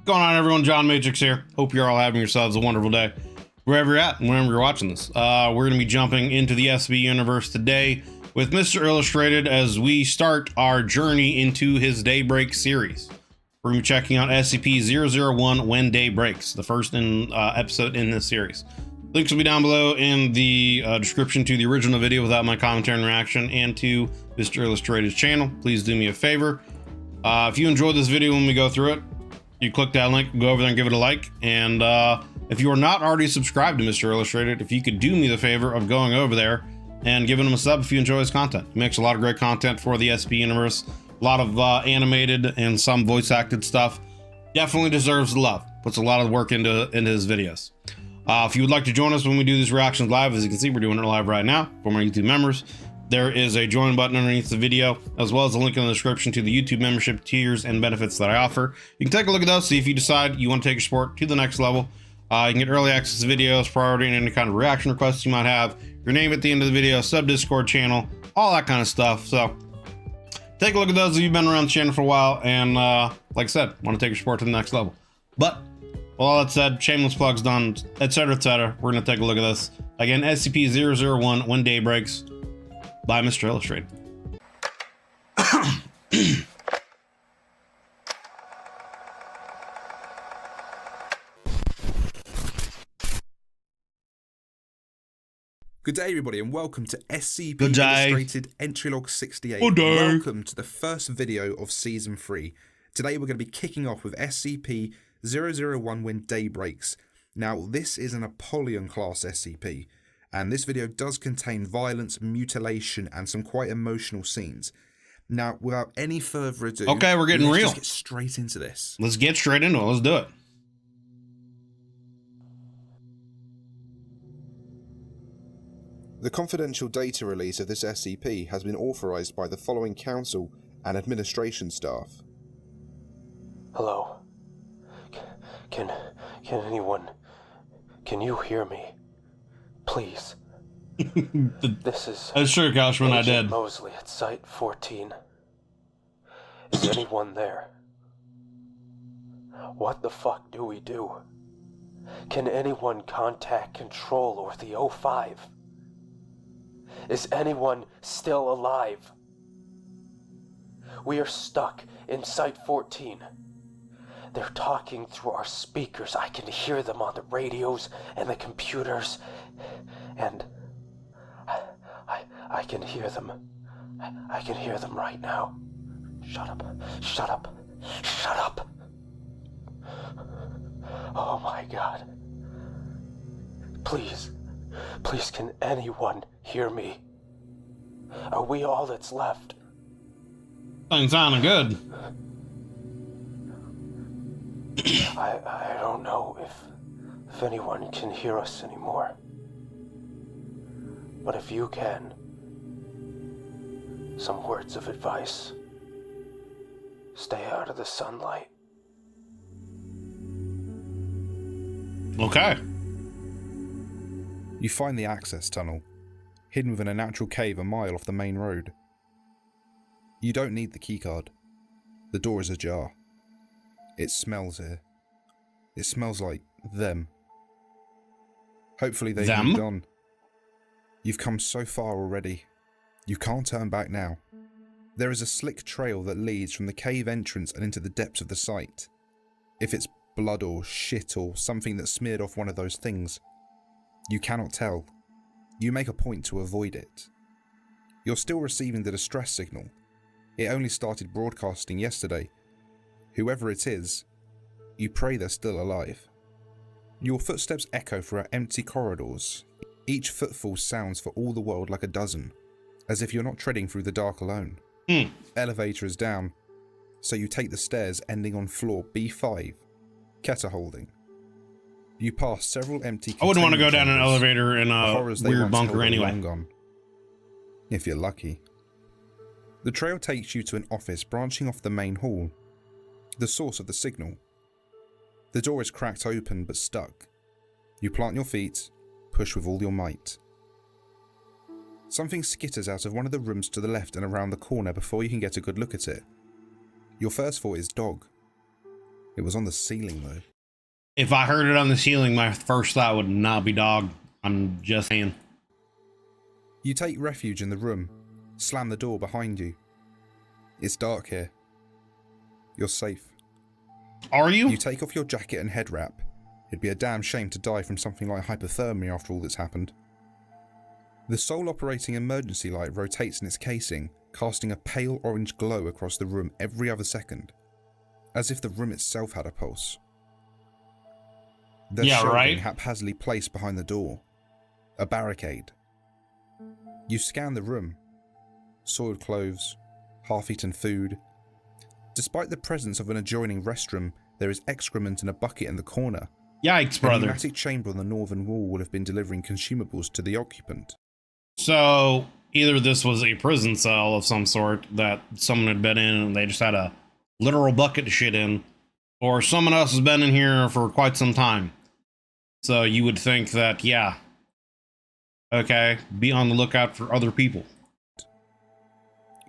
Going on, everyone? John Matrix here. Hope you're all having yourselves a wonderful day wherever you're at and whenever you're watching this. We're going to be jumping into the SCP universe today with Mr. Illustrated as we start our journey into his Daybreak series. We're going to be checking out SCP-001 When Day Breaks, the first episode in this series. Links will be down below in the description to the original video without my commentary and reaction, and to Mr. Illustrated's channel. Please do me a favor. If you enjoyed this video when we go through it, you click that link, go over there and give it a like. And if you are not already subscribed to Mr. Illustrated, if you could do me the favor of going over there and giving him a sub if you enjoy his content. He makes a lot of great content for the SCP universe, a lot of animated and some voice acted stuff. Definitely deserves the love. Puts a lot of work into his videos. If you would like to join us when we do these reactions live, as you can see, we're doing it live right now for my YouTube members. There is a join button underneath the video, as well as a link in the description to the YouTube membership tiers and benefits that I offer. You can take a look at those, see if you decide you want to take your support to the next level. You can get early access to videos, priority, and any kind of reaction requests you might have, your name at the end of the video, sub Discord channel, all that kind of stuff. So take a look at those if you've been around the channel for a while and, like I said, want to take your support to the next level. But with all that said, shameless plugs done, etc., etc., we're going to take a look at this. Again, SCP-001 When Day Breaks by Mr. Illustrated. Good day, everybody, and welcome to SCP Illustrated Entry Log 68. Welcome to the first video of Season 3. Today we're going to be kicking off with SCP-001 When Day Breaks. Now, this is an Apollyon class SCP, and this video does contain violence, mutilation, and some quite emotional scenes. Now, without any further ado, okay, we're getting real. Let's get straight into this. Let's get straight into it. Let's do it. The confidential data release of this SCP has been authorized by the following council and administration staff. Hello. Can anyone... Can you hear me? Please. This is... That's true, Kaushman, I did. Mosley at Site 14. Is anyone there? What the fuck do we do? Can anyone contact Control or the O5? Is anyone still alive? We are stuck in Site 14. They're talking through our speakers. I can hear them on the radios and the computers. And I can hear them. I can hear them right now. Shut up. Shut up. Shut up. Oh my God. Please. Please, can anyone hear me? Are we all that's left? Things sounding good. I don't know if anyone can hear us anymore. But if you can, some words of advice. Stay out of the sunlight. Okay. You find the access tunnel, hidden within a natural cave a mile off the main road. You don't need the keycard. The door is ajar. It smells here. It smells like them. Hopefully they've moved on. You've come so far already. You can't turn back now. There is a slick trail that leads from the cave entrance and into the depths of the site. If it's blood or shit or something that smeared off one of those things, you cannot tell. You make a point to avoid it. You're still receiving the distress signal. It only started broadcasting yesterday. Whoever it is, you pray they're still alive. Your footsteps echo through our empty corridors. Each footfall sounds for all the world like a dozen, as if you're not treading through the dark alone. Elevator is down, so you take the stairs ending on floor B5, Keter holding. You pass several empty... I wouldn't want to go down an elevator in a weird bunker anyway. Gone, if you're lucky. The trail takes you to an office branching off the main hall, the source of the signal. The door is cracked open but stuck. You plant your feet, push with all your might. Something skitters out of one of the rooms to the left and around the corner before you can get a good look at it. Your first thought is dog. It was on the ceiling, though. If I heard it on the ceiling, my first thought would not be dog. I'm just saying. You take refuge in the room, slam the door behind you. It's dark here. You're safe. Are you? You take off your jacket and head wrap. It'd be a damn shame to die from something like hypothermia after all that's happened. The sole operating emergency light rotates in its casing, casting a pale orange glow across the room every other second, as if the room itself had a pulse. There's shelving haphazardly placed behind the door. A barricade. You scan the room. Soiled clothes, half-eaten food. Despite the presence of an adjoining restroom, there is excrement in a bucket in the corner. Yikes, A brother. pneumatic chamber on the northern wall would have been delivering consumables to the occupant. So, either this was a prison cell of some sort that someone had been in and they just had a literal bucket to shit in, or someone else has been in here for quite some time. So you would think that, yeah, okay, be on the lookout for other people.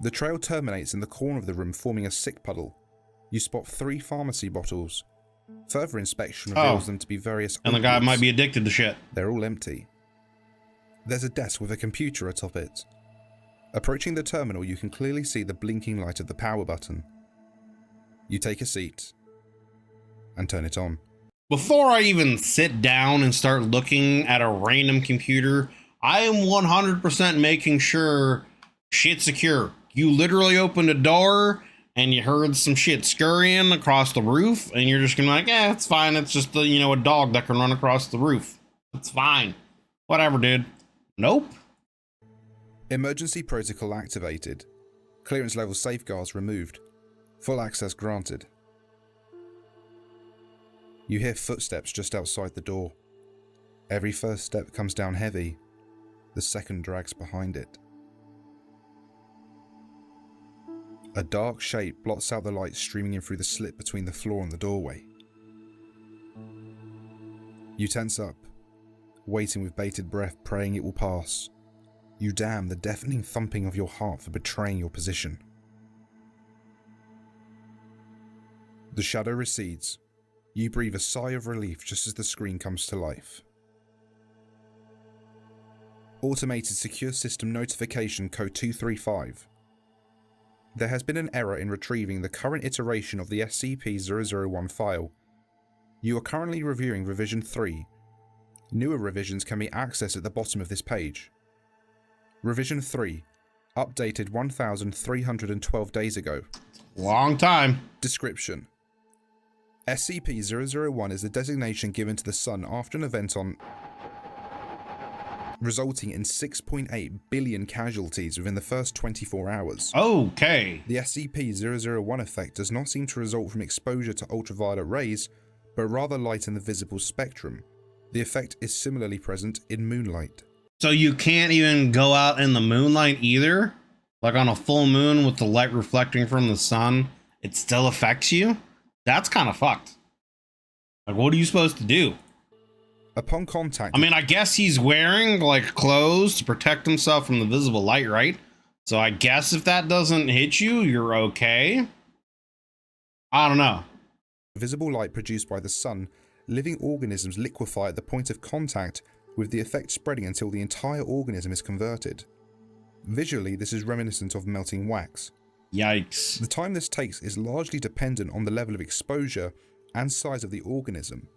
The trail terminates in the corner of the room, forming a sick puddle. You spot 3 pharmacy bottles. Further inspection reveals them to be various And the guy opiates. might be addicted to shit. They're all empty. There's a desk with a computer atop it. Approaching the terminal, you can clearly see the blinking light of the power button. You take a seat and turn it on. Before I even sit down and start looking at a random computer, I am 100% making sure shit's secure. You literally opened a door and you heard some shit scurrying across the roof, and you're just gonna be like, yeah, it's fine. It's just a, a dog that can run across the roof. It's fine. Whatever, dude. Nope. Emergency protocol activated. Clearance level safeguards removed. Full access granted. You hear footsteps just outside the door. Every first step comes down heavy. The second drags behind it. A dark shape blots out the light streaming in through the slit between the floor and the doorway. You tense up, waiting with bated breath, praying it will pass. You damn the deafening thumping of your heart for betraying your position. The shadow recedes. You breathe a sigh of relief just as the screen comes to life. Automated Secure System Notification Code 235. There has been an error in retrieving the current iteration of the SCP-001 file. You are currently reviewing revision 3. Newer revisions can be accessed at the bottom of this page. Revision 3, updated 1,312 days ago. Long time. Description: SCP-001 is the designation given to the Sun after an event resulting in 6.8 billion casualties within the first 24 hours. Okay. The SCP-001 effect does not seem to result from exposure to ultraviolet rays, but rather light in the visible spectrum. The effect is similarly present in moonlight. So you can't even go out in the moonlight either? Like on a full moon with the light reflecting from the sun, it still affects you? That's kind of fucked. Like, what are you supposed to do? Upon contact... I mean, I guess he's wearing, like, clothes to protect himself from the visible light, right? So I guess if that doesn't hit you, you're okay? I don't know. Visible light produced by the sun, living organisms liquefy at the point of contact, with the effect spreading until the entire organism is converted. Visually, this is reminiscent of melting wax. Yikes. The time this takes is largely dependent on the level of exposure and size of the organism.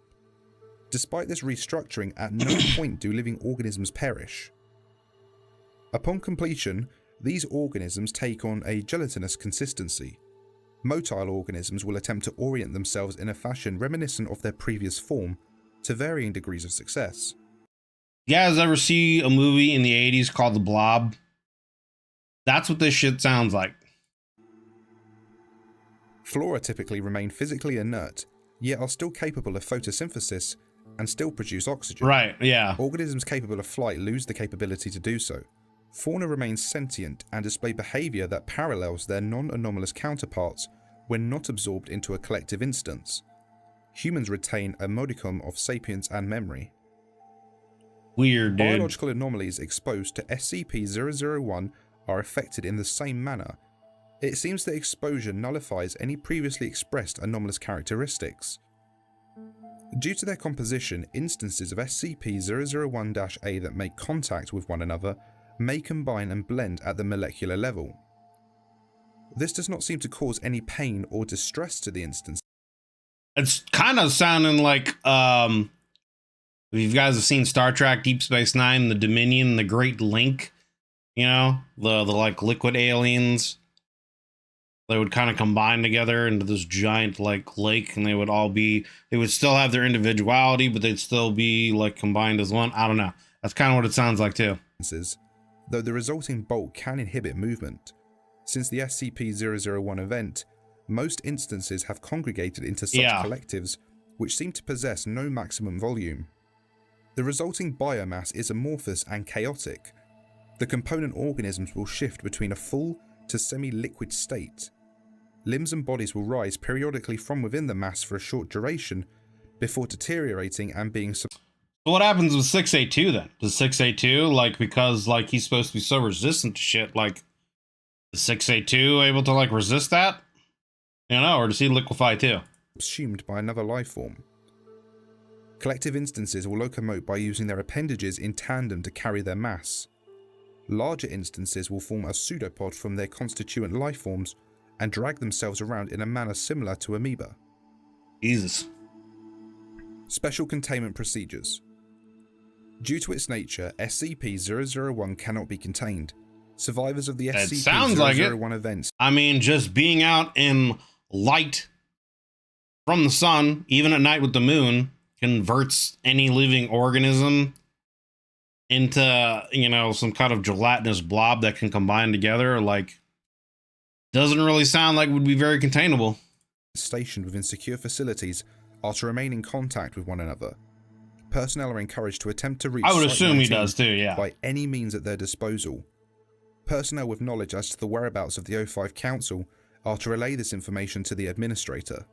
Despite this restructuring, at no point do living organisms perish. Upon completion, these organisms take on a gelatinous consistency. Motile organisms will attempt to orient themselves in a fashion reminiscent of their previous form, to varying degrees of success. You guys ever see a movie in the 80s called The Blob? That's what this shit sounds like. Flora typically remain physically inert, yet are still capable of photosynthesis and still produce oxygen. Right, yeah. Organisms capable of flight lose the capability to do so. Fauna remains sentient and display behavior that parallels their non-anomalous counterparts when not absorbed into a collective instance. Humans retain a modicum of sapience and memory. Weird, dude. Biological anomalies exposed to SCP-001 are affected in the same manner, It seems that exposure nullifies any previously expressed anomalous characteristics. Due to their composition, instances of SCP-001-A that make contact with one another may combine and blend at the molecular level. This does not seem to cause any pain or distress to the instance. It's kind of sounding like, if you guys have seen Star Trek Deep Space Nine, the Dominion, the Great Link, you know, the like liquid aliens, they would kind of combine together into this giant like lake, and they would still have their individuality, but they'd still be like combined as one. I don't know. That's kind of what it sounds like too. Though the resulting bulk can inhibit movement. Since the SCP-001 event, most instances have congregated into such collectives which seem to possess no maximum volume. The resulting biomass is amorphous and chaotic. The component organisms will shift between a full to semi-liquid state. Limbs and bodies will rise periodically from within the mass for a short duration before deteriorating and being So what happens with 682 then? Does 682, like, because like he's supposed to be so resistant to shit, like, is 682 able to like resist that? You know, or does he liquefy too? Subsumed by another life form. Collective instances will locomote by using their appendages in tandem to carry their mass. Larger instances will form a pseudopod from their constituent life forms and drag themselves around in a manner similar to amoeba. Jesus. Special containment procedures. Due to its nature, SCP-001 cannot be contained. Survivors of the SCP-001 events. I mean, just being out in light from the sun, even at night with the moon, converts any living organism into, you know, some kind of gelatinous blob that can combine together. Like, doesn't really sound like it would be very containable. Stationed within secure facilities are to remain in contact with one another. Personnel are encouraged to attempt to reach I would Site assume he 19 does too, yeah. by any means at their disposal. Personnel with knowledge as to the whereabouts of the O5 Council are to relay this information to the Administrator.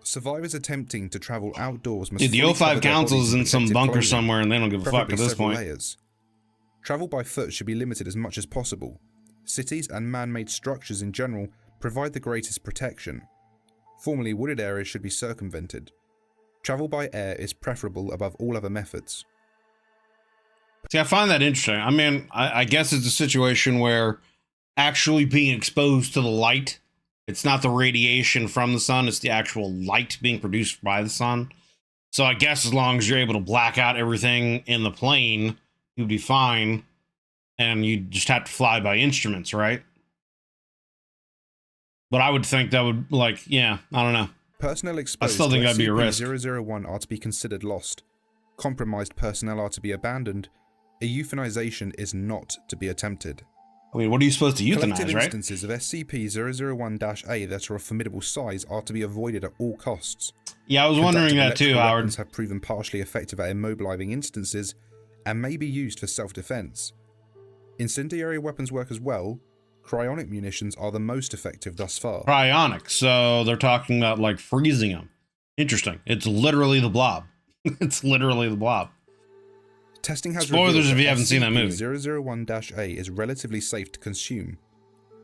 Survivors attempting to travel outdoors must Dude, the fully cover O5 their Council bodies is in in some protective bunker clothing, somewhere and they don't give a fuck preferably at this several point. layers. Travel by foot should be limited as much as possible. Cities and man-made structures in general provide the greatest protection. Formerly wooded areas should be circumvented. Travel by air is preferable above all other methods. See, I find that interesting. I mean, I guess it's a situation where actually being exposed to the light, it's not the radiation from the sun, it's the actual light being produced by the sun. So I guess as long as you're able to black out everything in the plane, you'd be fine. And you just have to fly by instruments, right? But I would think that would, like, yeah, I don't know. Personnel exposed I still think that'd be a risk. SCP-001 are to be considered lost. Compromised personnel are to be abandoned. A euthanization is not to be attempted. I mean, what are you supposed to euthanize, Collective right? instances of SCP-001-A that are of formidable size are to be avoided at all costs. Yeah, I was wondering that too, Electrical Howard. weapons have proven partially effective at immobilizing instances and may be used for self-defense. Incendiary weapons work as well. Cryonic munitions are the most effective thus far. Cryonic, so they're talking about, like, freezing them. Interesting. It's literally the blob. It's literally the blob. Testing has Spoilers if you haven't seen that movie. SCP-001-A is relatively safe to consume.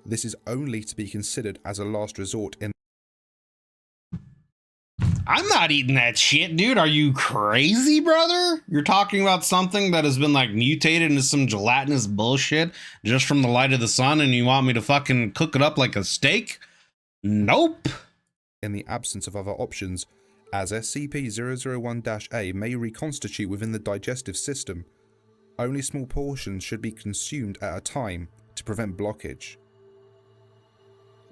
This is only to be considered as a last resort in... I'm not eating that shit, dude. Are you crazy, brother? You're talking about something that has been, like, mutated into some gelatinous bullshit just from the light of the sun, and you want me to fucking cook it up like a steak? Nope. in the absence of other options, as SCP-001-A may reconstitute within the digestive system. Only small portions should be consumed at a time to prevent blockage.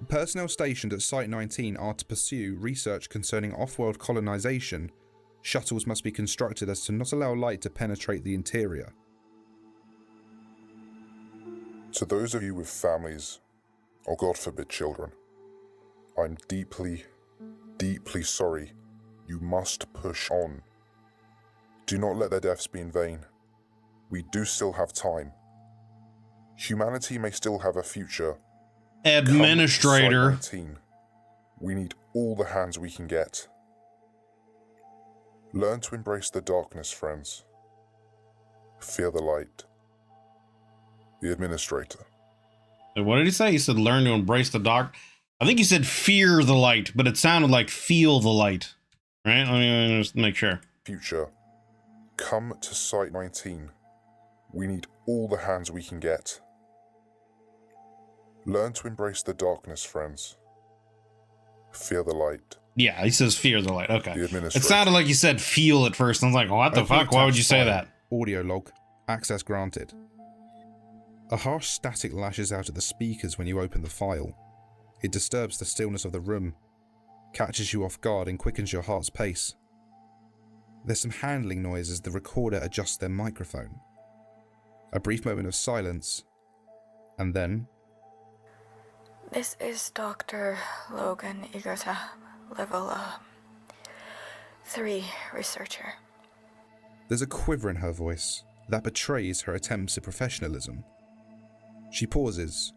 Personnel stationed at Site-19 are to pursue research concerning off-world colonization. Shuttles must be constructed as to not allow light to penetrate the interior. To those of you with families, or God forbid children, I'm deeply, deeply sorry. You must push on. Do not let their deaths be in vain. We do still have time. Humanity may still have a future. Administrator. Come Site-19. We need all the hands we can get. Learn to embrace the darkness, friends. Fear the light. The Administrator. What did he say? He said learn to embrace the dark. I think he said fear the light, but it sounded like feel the light. Right? Let me just make sure. Future, come to Site 19. We need all the hands we can get. Learn to embrace the darkness, friends. Fear the light. Yeah, he says fear the light. Okay. The It administration. sounded like you said feel at first. I was like, what the Open fuck? Why would you say attached that? file. Audio log. Access granted. A harsh static lashes out at the speakers when you open the file. It disturbs the stillness of the room, catches you off guard and quickens your heart's pace. There's some handling noise as the recorder adjusts their microphone. A brief moment of silence, and then... This is Dr. Logan Igota, level 3 researcher. There's a quiver in her voice that betrays her attempts at professionalism. She pauses,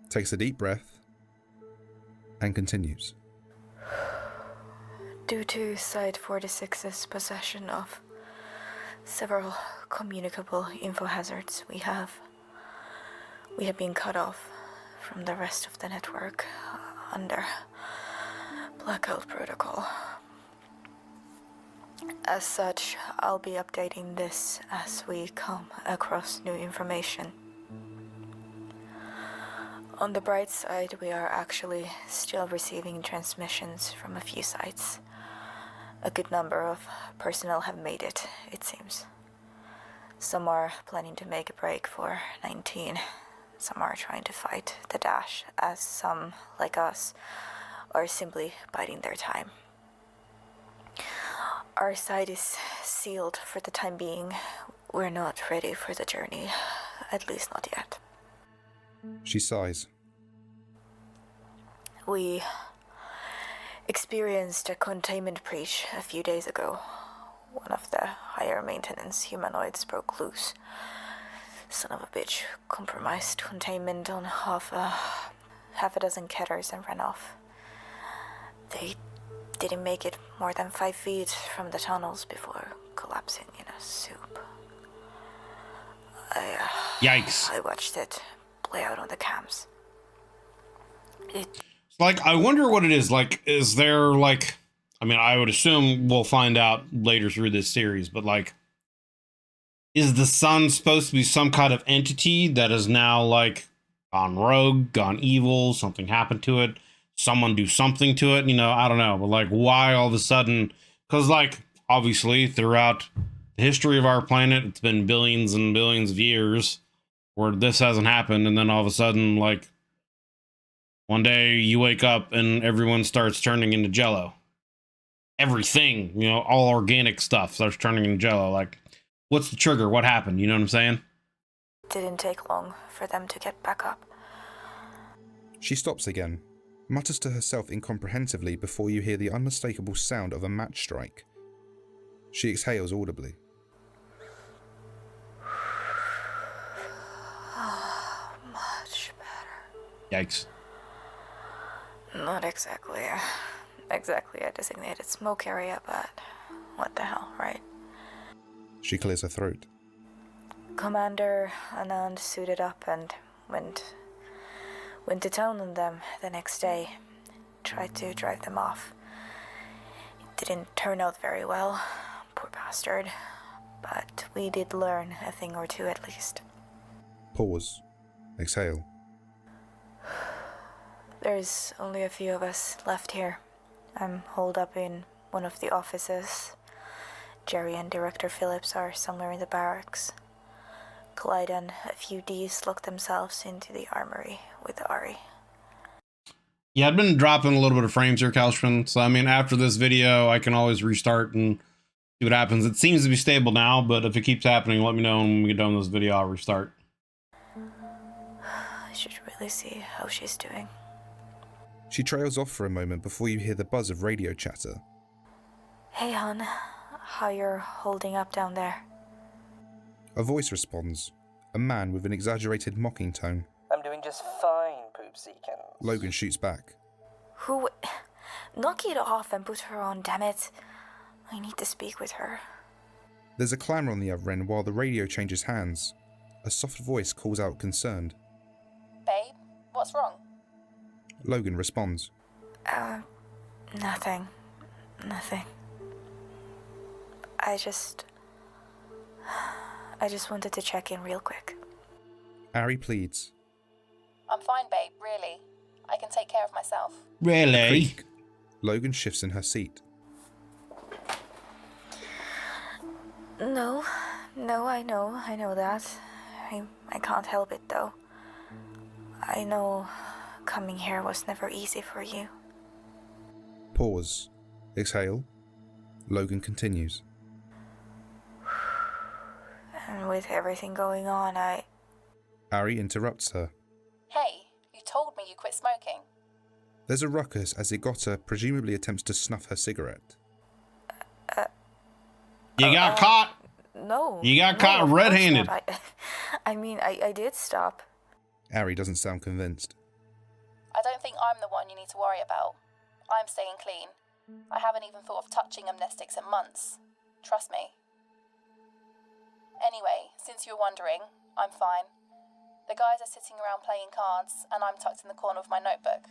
takes a deep breath, and continues. Due to Site 46's possession of several communicable info hazards, we have been cut off from the rest of the network under blackout protocol. As such, I'll be updating this as we come across new information. On the bright side, we are actually still receiving transmissions from a few sites. A good number of personnel have made it, it seems. Some are planning to make a break for 19. Some are trying to fight the dash, as some, like us, are simply biding their time. Our site is sealed for the time being. We're not ready for the journey, at least not yet. She sighs. We experienced a containment breach a few days ago. One of the higher maintenance humanoids broke loose. Son of a bitch compromised containment on half a dozen ketters and ran off. They didn't make it more than 5 feet from the tunnels before collapsing in a soup. Yikes. I watched it play out on the cams. Like, I wonder what it is. Like, is there, like... I mean, I would assume we'll find out later through this series, but, like... Is the sun supposed to be some kind of entity that is now, like, gone rogue, gone evil, something happened to it, someone do something to it, you know, I don't know. But, like, why all of a sudden... Because, like, obviously, throughout the history of our planet, it's been billions and billions of years where this hasn't happened, and then all of a sudden, like... One day you wake up and everyone starts turning into Jello. Everything, you know, all organic stuff starts turning into Jello. Like, what's the trigger? What happened? You know what I'm saying? It didn't take long for them to get back up. She stops again, mutters to herself incomprehensibly before you hear the unmistakable sound of a match strike. She exhales audibly. Much better. Yikes. Not exactly a designated smoke area, but what the hell, right? She clears her throat. Commander Anand suited up and went to town on them the next day. Tried to drive them off. It didn't turn out very well, poor bastard. But we did learn a thing or two at least. Pause. Exhale. There's only a few of us left here. I'm holed up in one of the offices. Jerry and Director Phillips are somewhere in the barracks. Clyde and a few Ds locked themselves into the armory with Ari. Yeah, I've been dropping a little bit of frames here, Kalshman. So, I mean, after this video, I can always restart and see what happens. It seems to be stable now, but if it keeps happening, let me know. And when we get done with this video, I'll restart. I should really see how she's doing. She trails off for a moment before you hear the buzz of radio chatter. Hey, hon. How you're holding up down there? A voice responds, a man with an exaggerated mocking tone. I'm doing just fine, Poopseekins. Logan shoots back. Who? Knock it off and put her on, damn it. I need to speak with her. There's a clamour on the other end while the radio changes hands. A soft voice calls out concerned. Babe, wrong? Logan responds. Nothing. Nothing. I just wanted to check in real quick. Ari pleads. I'm fine, babe, really. I can take care of myself. Really? Creak. Logan shifts in her seat. No, I know that. I can't help it though. I know coming here was never easy for you. Pause. Exhale. Logan continues. And with everything going on, Ari interrupts her. Hey, you told me you quit smoking. There's a ruckus as Igota presumably attempts to snuff her cigarette. You got caught. No. You got no, caught of course red-handed. not. I did stop. Ari doesn't sound convinced. I don't think I'm the one you need to worry about. I'm staying clean. I haven't even thought of touching amnestics in months. Trust me. Anyway, since you were wondering, I'm fine. The guys are sitting around playing cards, and I'm tucked in the corner of my notebook.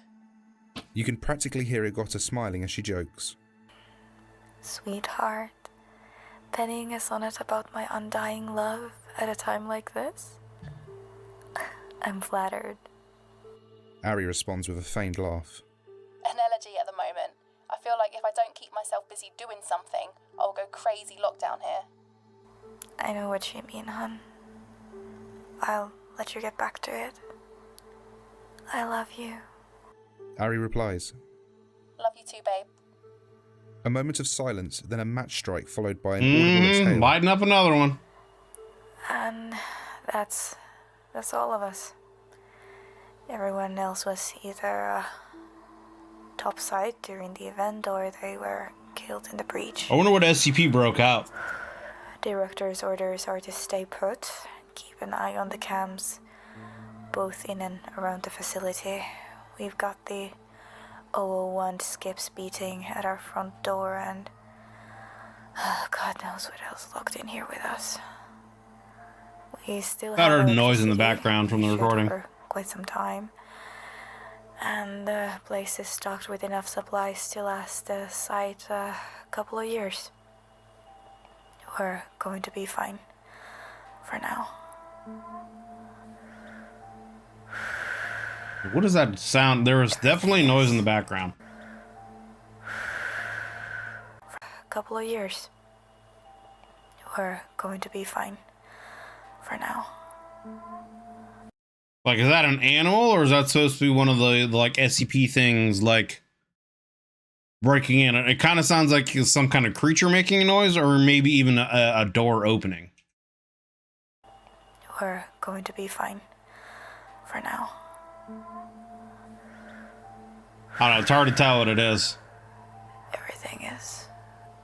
You can practically hear Igota smiling as she jokes. Sweetheart, penning a sonnet about my undying love at a time like this? I'm flattered. Ari responds with a faint laugh. An elegy at the moment. I feel like if I don't keep myself busy doing something, I'll go crazy lockdown here. I know what you mean, hon. I'll let you get back to it. I love you. Ari replies. Love you too, babe. A moment of silence, then a match strike followed by an audible exhale. Lighten up another one. And that's all of us. Everyone else was either topside during the event or they were killed in the breach. I wonder what SCP broke out. Director's orders are to stay put, keep an eye on the cams, both in and around the facility. We've got the 001 skips beating at our front door and God knows what else locked in here with us. We still I have heard noise in the electricity, background from the should recording. for quite some time. And the place is stocked with enough supplies to last the site a couple of years. We're going to be fine for now. What does that sound? There was definitely noise in the background. A couple of years. We're going to be fine for now. Like, is that an animal or is that supposed to be one of the like SCP things, like breaking in? It kind of sounds like some kind of creature making a noise, or maybe even a door opening. We're going to be fine for now. I don't know, it's hard to tell what it is. Everything is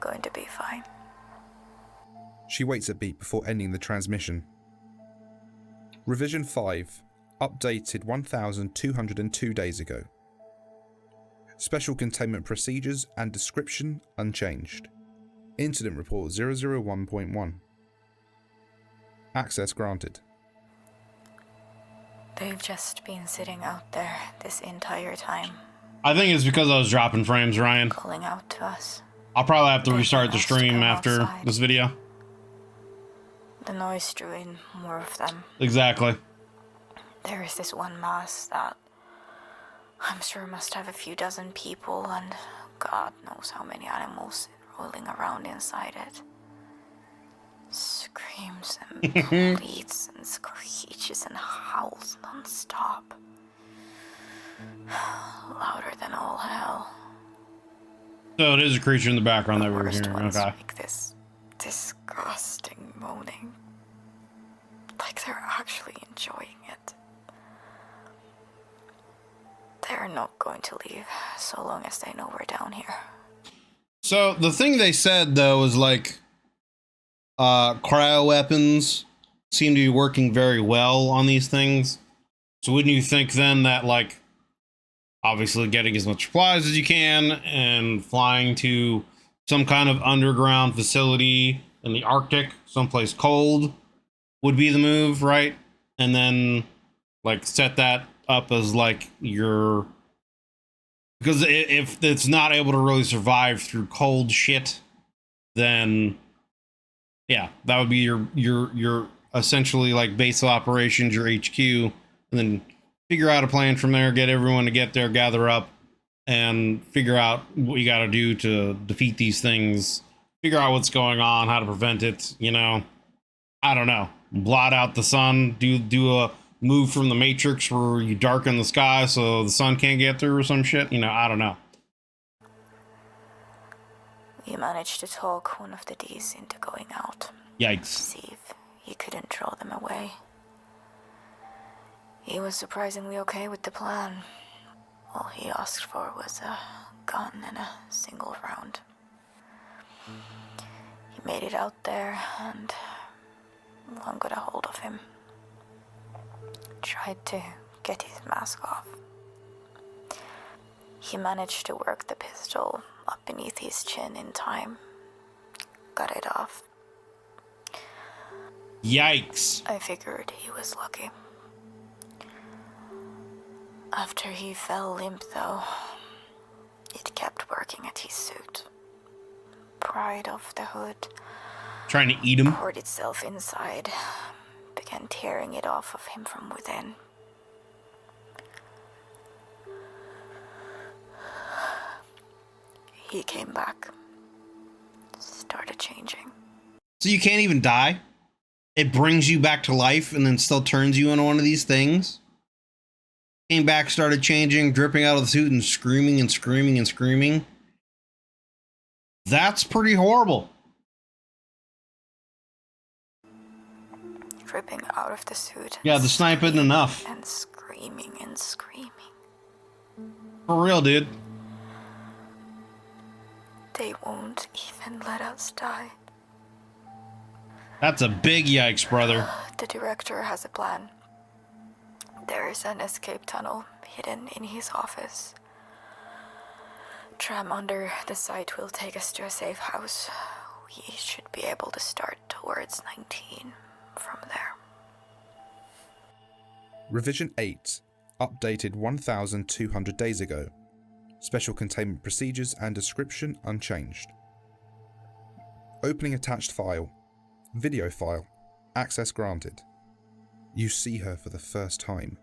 going to be fine. She waits a beat before ending the transmission. Revision 5, updated 1,202 days ago. Special containment procedures and description unchanged. Incident report 001.1. Access granted. They've just been sitting out there this entire time, I think it's because I was dropping frames, Ryan. calling out to us. I'll probably have to They restart want the us to stream come after outside. this video. The noise drew in more of them. Exactly. There is this one mass that I'm sure must have a few dozen people and God knows how many animals rolling around inside it. Screams and bleats and screeches and howls non-stop. Louder than all hell. So it is a creature in the background that we were Worst hearing. ones Okay. make this disgusting moaning. Like they're actually enjoying it. They're not going to leave so long as they know we're down here. So the thing they said though was like cryo weapons seem to be working very well on these things. So wouldn't you think then that, like, obviously getting as much supplies as you can and flying to some kind of underground facility in the Arctic, someplace cold, would be the move, right? And then like set that up as like your, because if it's not able to really survive through cold shit, then yeah, that would be your essentially like base of operations, your HQ, and then figure out a plan from there, get everyone to get there, gather up, and figure out what you got to do to defeat these things, figure out what's going on, how to prevent it, you know. I don't know. Blot out the sun, do a move from the Matrix where you darken the sky so the sun can't get through or some shit, you know, I don't know. We managed to talk one of the Ds into going out. Yikes. See if he couldn't draw them away. He was surprisingly okay with the plan. All he asked for was a gun and a single round. He made it out there, and Lon got a hold of him. Tried to get his mask off. He managed to work the pistol up beneath his chin in time. Got it off. Yikes. I figured he was lucky. After he fell limp, though, it kept working at his suit. Pried off the hood. Trying to eat him. Poured itself inside. Began tearing it off of him from within. He came back. Started changing. So you can't even die? It brings you back to life and then still turns you into one of these things? Came back, started changing, dripping out of the suit and screaming and screaming and screaming. That's pretty horrible. Dripping out of the suit. Yeah, the snipe isn't enough. And screaming and screaming. For real, dude. They won't even let us die. That's a big yikes, brother. The director has a plan. There is an escape tunnel hidden in his office. Tram under the site will take us to a safe house. We should be able to start towards 19 from there. Revision 8, updated 1,200 days ago. Special containment procedures and description unchanged. Opening attached file. Video file. Access granted. You see her for the first time.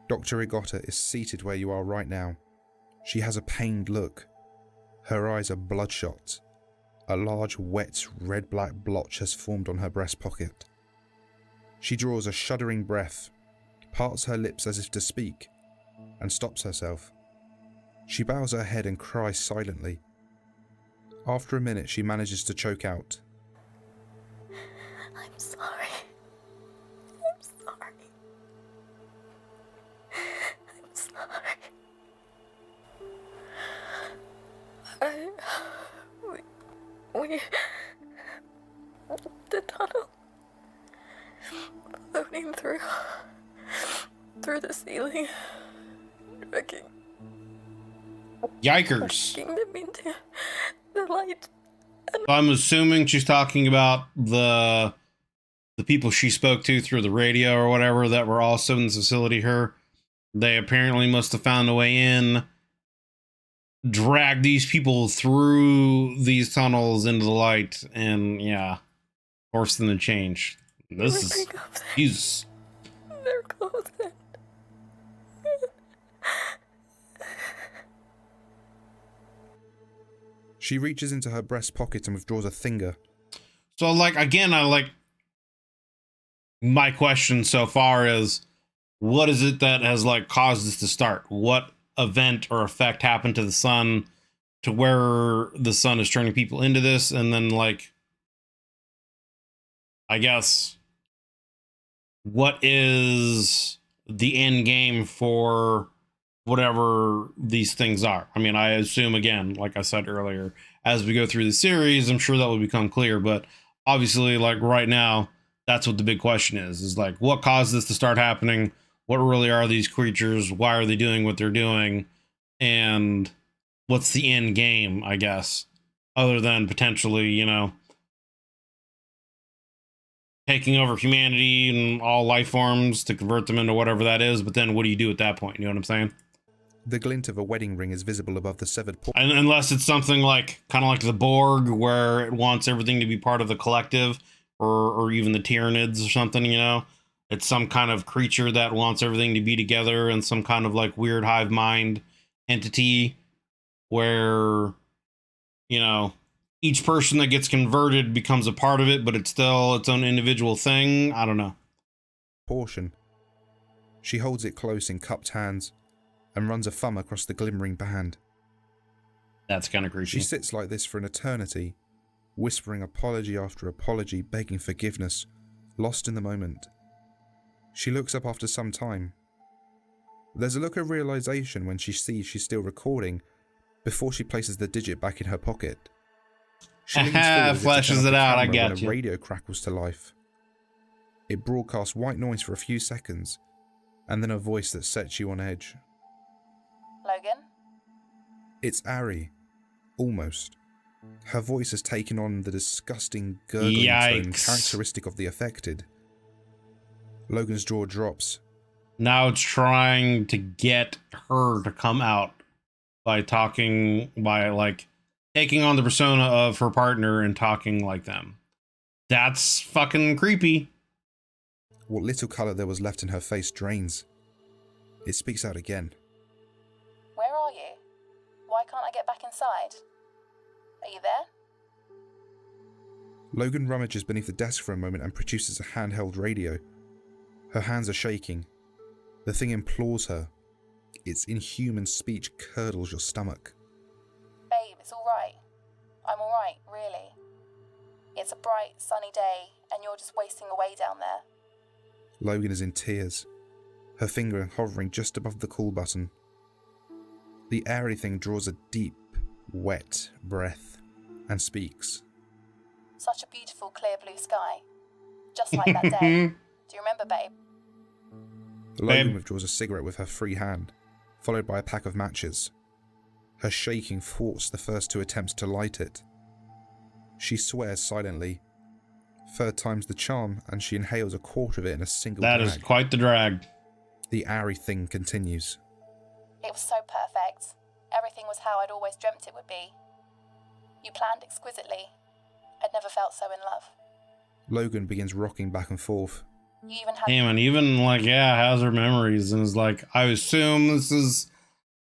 Dr. Igota is seated where you are right now. She has a pained look. Her eyes are bloodshot. A large, wet, red-black blotch has formed on her breast pocket. She draws a shuddering breath, parts her lips as if to speak, and stops herself. She bows her head and cries silently. After a minute, she manages to choke out. I'm sorry. I'm sorry. I'm sorry. We... The tunnel... floating through the ceiling, dragging Yikers. them into the light. I'm assuming she's talking about the people she spoke to through the radio or whatever that were also in the facility. They apparently must have found a way in, dragged these people through these tunnels into the light, and yeah, forced them to change. This is Jesus. Their clothes. She reaches into her breast pocket and withdraws a finger. So, like, again, my question so far is, what is it that has, like, caused this to start? What event or effect happened to the sun to where the sun is turning people into this? And then, like, I guess, what is the end game for whatever these things are? I mean, I assume, again, like I said earlier, as we go through the series, I'm sure that will become clear, but obviously, like, right now, that's what the big question is like, what caused this to start happening? What really are these creatures? Why are they doing what they're doing? And what's the end game, I guess, other than potentially, taking over humanity and all life forms to convert them into whatever that is. But then what do you do at that point? You know what I'm saying? The glint of a wedding ring is visible above the severed portion. And unless it's something like kind of like the Borg, where it wants everything to be part of the collective, or even the Tyranids or something, you know, it's some kind of creature that wants everything to be together and some kind of like weird hive mind entity where, you know, each person that gets converted becomes a part of it, but it's still its own individual thing. I don't know. She holds it close in cupped hands and runs a thumb across the glimmering band. That's kind of creepy. She sits like this for an eternity, whispering apology after apology, begging forgiveness, lost in the moment. She looks up after some time. There's a look of realization when she sees she's still recording before she places the digit back in her pocket. She leans forward as if to flashes turn off it the out. I camera got when you. a radio crackles to life. It broadcasts white noise for a few seconds, and then a voice that sets you on edge. Logan? It's Ari. Almost. Her voice has taken on the disgusting gurgling tone Yikes. characteristic of the affected. Logan's jaw drops. Now it's trying to get her to come out by talking, by like taking on the persona of her partner and talking like them. That's fucking creepy. What little colour there was left in her face drains. It speaks out again. Where are you? Why can't I get back inside? Are you there? Logan rummages beneath the desk for a moment and produces a handheld radio. Her hands are shaking. The thing implores her. Its inhuman speech curdles your stomach. Babe, it's alright. I'm alright, really. It's a bright, sunny day, and you're just wasting away down there. Logan is in tears, her finger hovering just above the call button. The airy thing draws a deep, wet breath and speaks. Such a beautiful, clear blue sky. Just like that day. Do you remember, babe? Logan withdraws a cigarette with her free hand, followed by a pack of matches. Her shaking thwarts the first two attempts to light it. She swears silently. Third time's the charm, and she inhales a quarter of it in a single That drag. is quite the drag. The airy thing continues. It was so perfect. Everything was how I'd always dreamt it would be. You planned exquisitely. I'd never felt so in love. Logan begins rocking back and forth. You even had... Damn, and even like, yeah, has her memories and is like, I assume this is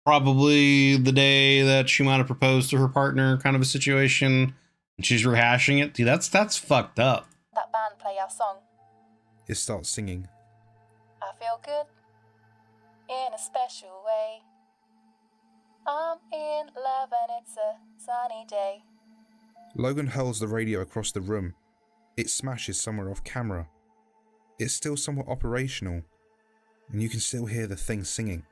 probably the day that she might have proposed to her partner, kind of a situation, and she's rehashing it. Dude, that's fucked up. that band play our song. It starts singing. I feel good in a special way. I'm in love and it's a sunny day. Logan hurls the radio across the room. It smashes somewhere off camera. It's still somewhat operational, and you can still hear the thing singing.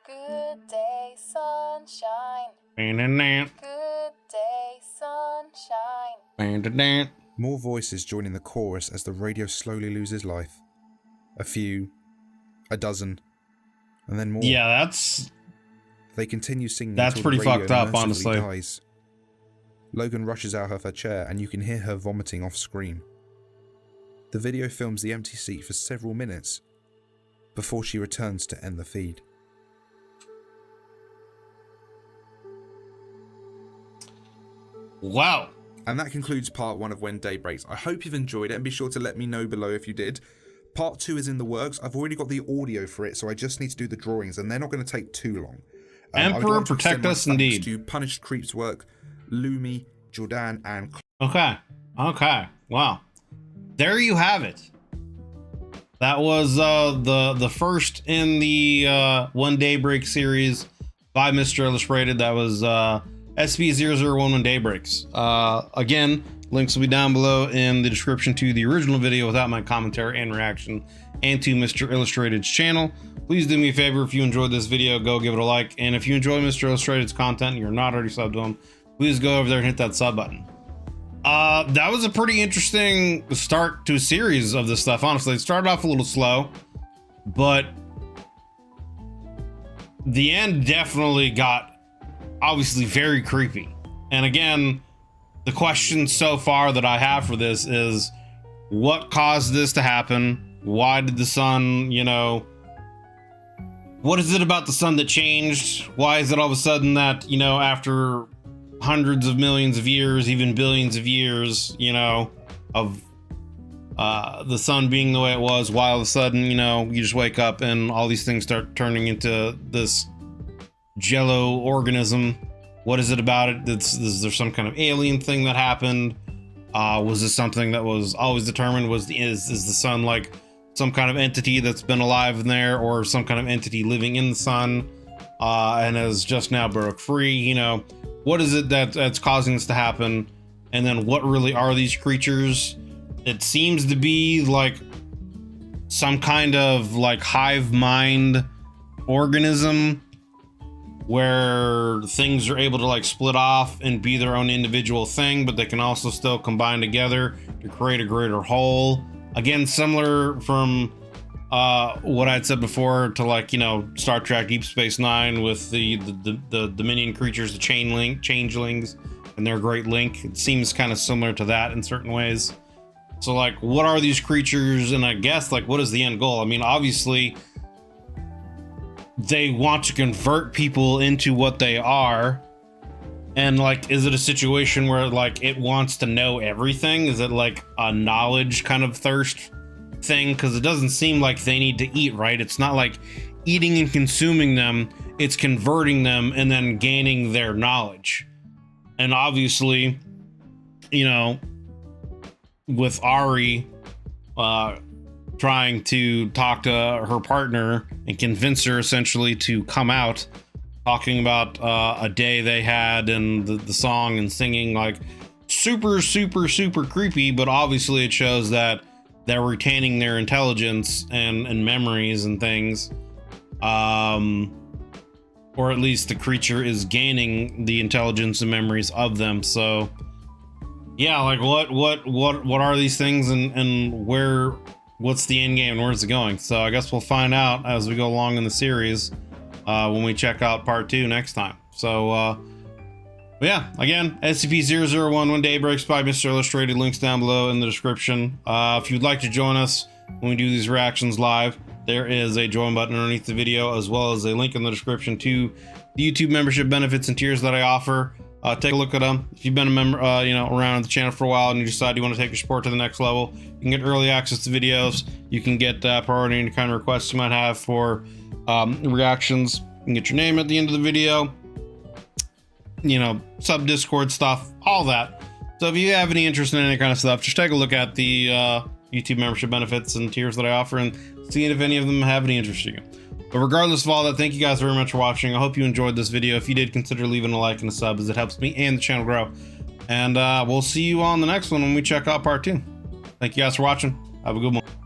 Good day, sunshine. Dun-dun-dun, Good day, sunshine. dun-dun-dun. More voices join in the chorus as the radio slowly loses life. A few, a dozen, and then more. Yeah, that's They continue singing. That's until the pretty radio fucked up, mercifully honestly. dies. Logan rushes out of her chair, and you can hear her vomiting off screen. The video films the empty seat for several minutes before she returns to end the feed. wow. And that concludes part 1 of When Day Breaks. I hope you've enjoyed it, and be sure to let me know below if you did. Part 2 is in the works. I've already got the audio for it, so I just need to do the drawings, and they're not going to take too long. I would Emperor, like to extend protect my us thanks indeed. to Punished Creep's work, Lumi, Jordan, and Okay. Wow. There you have it. That was the first in the One Daybreak series by Mr. Illustrated. That was SCP-001 When Day Breaks. Again, links will be down below in the description to the original video without my commentary and reaction, and to Mr. Illustrated's channel. Please do me a favor, if you enjoyed this video, go give it a like. And if you enjoy Mr. Illustrated's content and you're not already subbed to him, please go over there and hit that sub button. That was a pretty interesting start to a series of this stuff, honestly. It started off a little slow, but the end definitely got obviously very creepy. And again, the question so far that I have for this is, what caused this to happen? Why did the sun, you know, what is it about the sun that changed? Why is it all of a sudden that, you know, after hundreds of millions of years, even billions of years, you know, of the sun being the way it was, why all of a sudden, you know, you just wake up and all these things start turning into this jello organism? What is it about it? Is there some kind of alien thing that happened? Was this something that was always determined? Is the sun like some kind of entity that's been alive in there, or some kind of entity living in the sun and has just now broke free? You know, what is it that's causing this to happen? And then what really are these creatures? It seems to be like some kind of like hive mind organism where things are able to like split off and be their own individual thing, but they can also still combine together to create a greater whole. Again, similar from what I'd said before to, like, you know, Star Trek Deep Space Nine with the Dominion creatures, the changelings, and their great link. It seems kind of similar to that in certain ways. So, like, what are these creatures? And I guess, like, what is the end goal? I mean, obviously, they want to convert people into what they are. And, like, is it a situation where, like, it wants to know everything? Is it, like, a knowledge kind of thirst thing? Because it doesn't seem like they need to eat, right? It's not like eating and consuming them. It's converting them and then gaining their knowledge. And obviously, you know, with Ari trying to talk to her partner and convince her essentially to come out, talking about a day they had and the song and singing, like, super creepy, but obviously it shows that they're retaining their intelligence and memories and things, or at least the creature is gaining the intelligence and memories of them. So yeah, like, what are these things, and what's the end game and where's it going? So I guess we'll find out as we go along in the series when we check out part 2 next time. So but yeah, again, SCP-001 When Day Breaks by Mr. Illustrated, links down below in the description. If you'd like to join us when we do these reactions live, there is a join button underneath the video, as well as a link in the description to the YouTube membership benefits and tiers that I offer. Take a look at them. If you've been a member, you know, around the channel for a while and you decide you want to take your support to the next level, you can get early access to videos. You can get priority any kind of requests you might have for reactions. You can get your name at the end of the video. You know, sub Discord stuff, all that. So if you have any interest in any kind of stuff, just take a look at the YouTube membership benefits and tiers that I offer and see if any of them have any interest in you. But regardless of all that, thank you guys very much for watching. I hope you enjoyed this video. If you did, consider leaving a like and a sub, as it helps me and the channel grow. And we'll see you on the next one when we check out part 2. Thank you guys for watching. Have a good one.